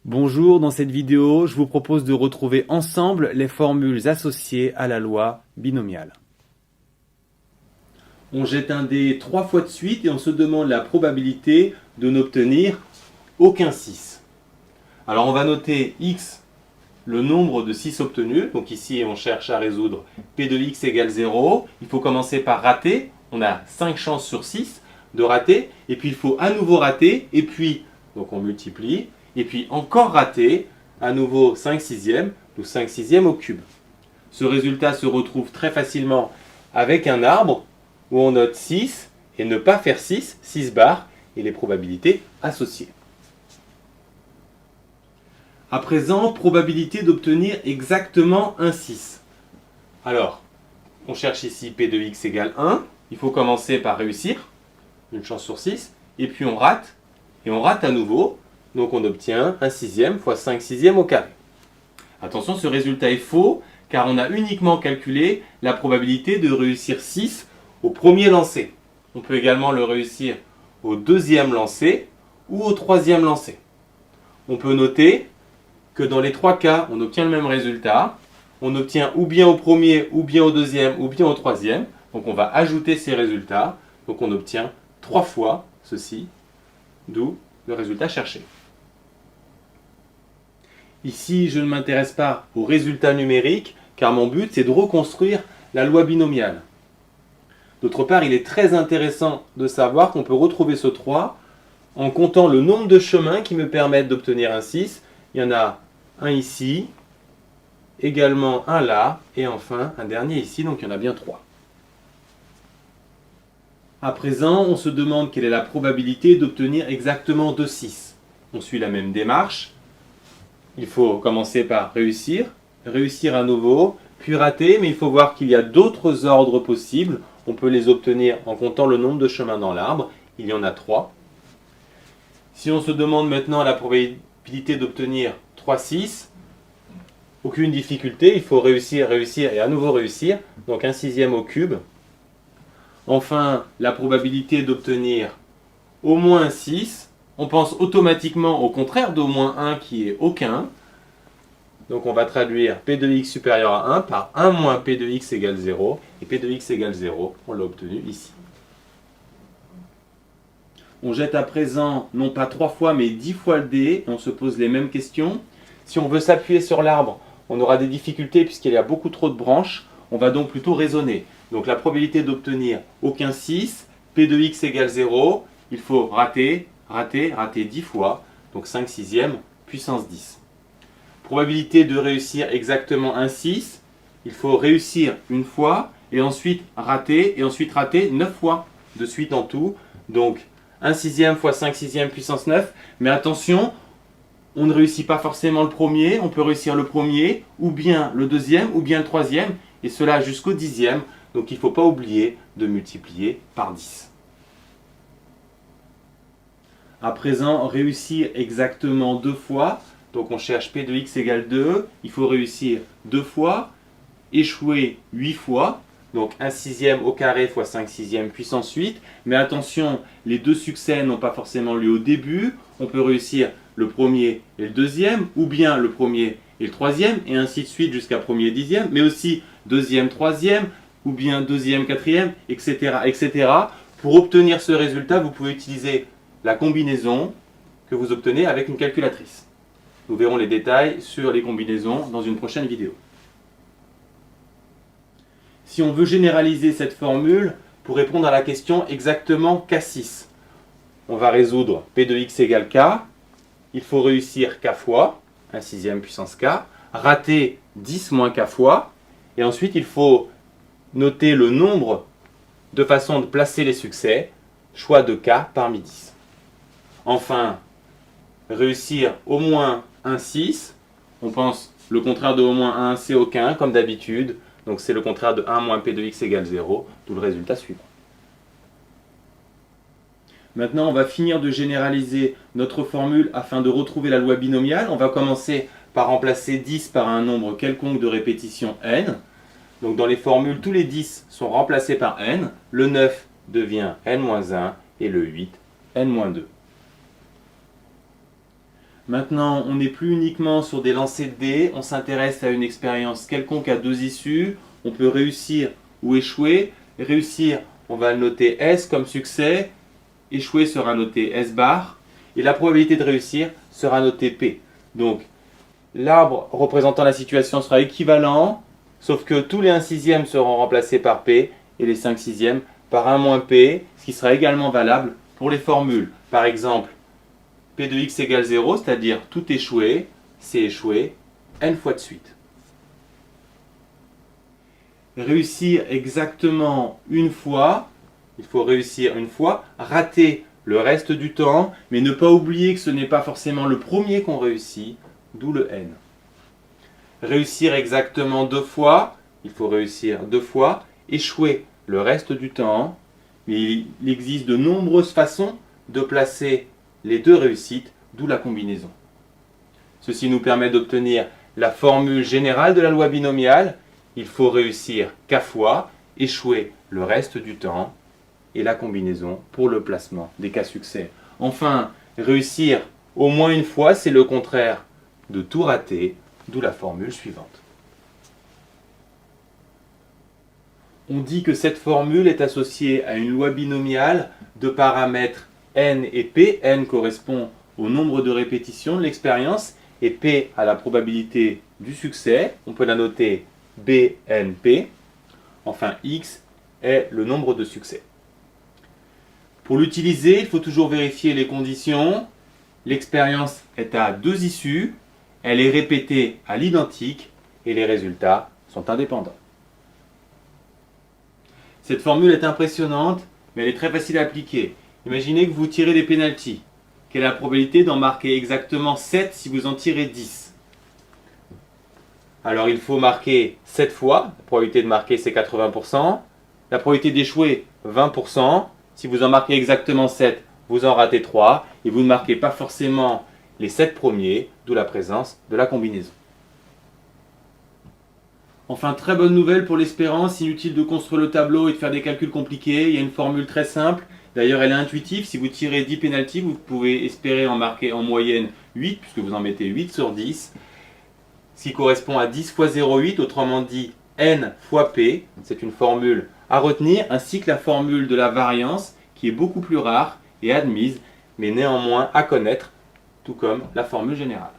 Bonjour, dans cette vidéo, je vous propose de retrouver ensemble les formules associées à la loi binomiale. On jette un dé 3 fois de suite et on se demande la probabilité de n'obtenir aucun 6. Alors on va noter x, le nombre de 6 obtenus. Donc ici on cherche à résoudre p de x égale 0. Il faut commencer par rater. On a 5 chances sur 6 de rater. Et puis il faut à nouveau rater. Et puis, donc on multiplie. Et puis encore rater, à nouveau 5 sixièmes, ou 5 sixièmes au cube. Ce résultat se retrouve très facilement avec un arbre où on note 6 et ne pas faire 6, 6 barres et les probabilités associées. À présent, probabilité d'obtenir exactement un 6. Alors, on cherche ici p de x égale 1. Il faut commencer par réussir, une chance sur 6, et puis on rate, et on rate à nouveau. Donc on obtient 1 sixième fois 5 sixièmes au carré. Attention, ce résultat est faux, car on a uniquement calculé la probabilité de réussir 6 au premier lancer. On peut également le réussir au deuxième lancer ou au troisième lancer. On peut noter que dans les trois cas, on obtient le même résultat. On obtient ou bien au premier, ou bien au deuxième, ou bien au troisième. Donc on va ajouter ces résultats. Donc on obtient 3 fois ceci, d'où le résultat cherché. Ici, je ne m'intéresse pas aux résultats numériques, car mon but, c'est de reconstruire la loi binomiale. D'autre part, il est très intéressant de savoir qu'on peut retrouver ce 3 en comptant le nombre de chemins qui me permettent d'obtenir un 6. Il y en a un ici, également un là, et enfin un dernier ici, donc il y en a bien 3. À présent, on se demande quelle est la probabilité d'obtenir exactement 2 6. On suit la même démarche. Il faut commencer par réussir, réussir à nouveau, puis rater, mais il faut voir qu'il y a d'autres ordres possibles. On peut les obtenir en comptant le nombre de chemins dans l'arbre. Il y en a 3. Si on se demande maintenant la probabilité d'obtenir 3 6, aucune difficulté, il faut réussir, réussir et à nouveau réussir. Donc 1 sixième au cube. Enfin, la probabilité d'obtenir au moins 6. On pense automatiquement au contraire d'au moins 1 qui est aucun. Donc on va traduire p de x supérieur à 1 par 1 moins p de x égale 0. Et p de x égale 0, on l'a obtenu ici. On jette à présent non pas 3 fois mais 10 fois le dé. On se pose les mêmes questions. Si on veut s'appuyer sur l'arbre, on aura des difficultés puisqu'il y a beaucoup trop de branches. On va donc plutôt raisonner. Donc la probabilité d'obtenir aucun 6, p de x égale 0, il faut rater 10 fois, donc 5 sixièmes puissance 10. Probabilité de réussir exactement un 6, il faut réussir une fois, et ensuite rater 9 fois, de suite en tout. Donc 1 sixième fois 5 sixièmes puissance 9, mais attention, on ne réussit pas forcément le premier, on peut réussir le premier, ou bien le deuxième, ou bien le troisième, et cela jusqu'au dixième, donc il ne faut pas oublier de multiplier par 10. À présent, réussir exactement 2 fois. Donc on cherche p de x égale 2. Il faut réussir 2 fois. Échouer 8 fois. Donc 1 sixième au carré fois 5 sixièmes puissance 8. Mais attention, les deux succès n'ont pas forcément lieu au début. On peut réussir le premier et le deuxième, ou bien le premier et le troisième, et ainsi de suite jusqu'à premier dixième, mais aussi deuxième, troisième, ou bien deuxième, quatrième, etc., etc. Pour obtenir ce résultat, vous pouvez utiliser la combinaison que vous obtenez avec une calculatrice. Nous verrons les détails sur les combinaisons dans une prochaine vidéo. Si on veut généraliser cette formule pour répondre à la question exactement K6, on va résoudre P de x égale K. Il faut réussir K fois, 1 sixième puissance K, rater 10 moins K fois, et ensuite il faut noter le nombre de façons de placer les succès, choix de K parmi 10. Enfin, réussir au moins un 6. On pense le contraire de au moins un, c'est aucun, comme d'habitude. Donc c'est le contraire de 1 moins p de x égale 0, d'où le résultat suivant. Maintenant, on va finir de généraliser notre formule afin de retrouver la loi binomiale. On va commencer par remplacer 10 par un nombre quelconque de répétition n. Donc dans les formules, tous les 10 sont remplacés par n. Le 9 devient n-1 et le 8, n-2. Maintenant, on n'est plus uniquement sur des lancers de dés, on s'intéresse à une expérience quelconque à deux issues. On peut réussir ou échouer. Réussir, on va le noter S comme succès. Échouer sera noté S bar. Et la probabilité de réussir sera notée P. Donc, l'arbre représentant la situation sera équivalent, sauf que tous les 1 sixième seront remplacés par P et les 5 sixièmes par 1 moins P, ce qui sera également valable pour les formules. Par exemple, P de x égale 0, c'est-à-dire tout échoué, c'est échoué n fois de suite. Réussir exactement une fois, il faut réussir une fois, rater le reste du temps, mais ne pas oublier que ce n'est pas forcément le premier qu'on réussit, d'où le n. Réussir exactement 2 fois, il faut réussir 2 fois, échouer le reste du temps, mais il existe de nombreuses façons de placer les deux réussites, d'où la combinaison. Ceci nous permet d'obtenir la formule générale de la loi binomiale. Il faut réussir K fois, échouer le reste du temps, et la combinaison pour le placement des cas succès. Enfin, réussir au moins une fois, c'est le contraire de tout rater, d'où la formule suivante. On dit que cette formule est associée à une loi binomiale de paramètres n et p. N correspond au nombre de répétitions de l'expérience et p à la probabilité du succès. On peut la noter BNP. Enfin, x est le nombre de succès. Pour l'utiliser, il faut toujours vérifier les conditions. L'expérience est à 2 issues, elle est répétée à l'identique et les résultats sont indépendants. Cette formule est impressionnante, mais elle est très facile à appliquer. Imaginez que vous tirez des pénaltys. Quelle est la probabilité d'en marquer exactement 7 si vous en tirez 10? Alors il faut marquer 7 fois, la probabilité de marquer c'est 80%, la probabilité d'échouer 20%, si vous en marquez exactement 7, vous en ratez 3, et vous ne marquez pas forcément les 7 premiers, d'où la présence de la combinaison. Enfin, très bonne nouvelle pour l'espérance, inutile de construire le tableau et de faire des calculs compliqués, il y a une formule très simple, d'ailleurs elle est intuitive, si vous tirez 10 pénaltys, vous pouvez espérer en marquer en moyenne 8, puisque vous en mettez 8 sur 10, ce qui correspond à 10 fois 0,8, autrement dit n fois p, c'est une formule à retenir, ainsi que la formule de la variance, qui est beaucoup plus rare et admise, mais néanmoins à connaître, tout comme la formule générale.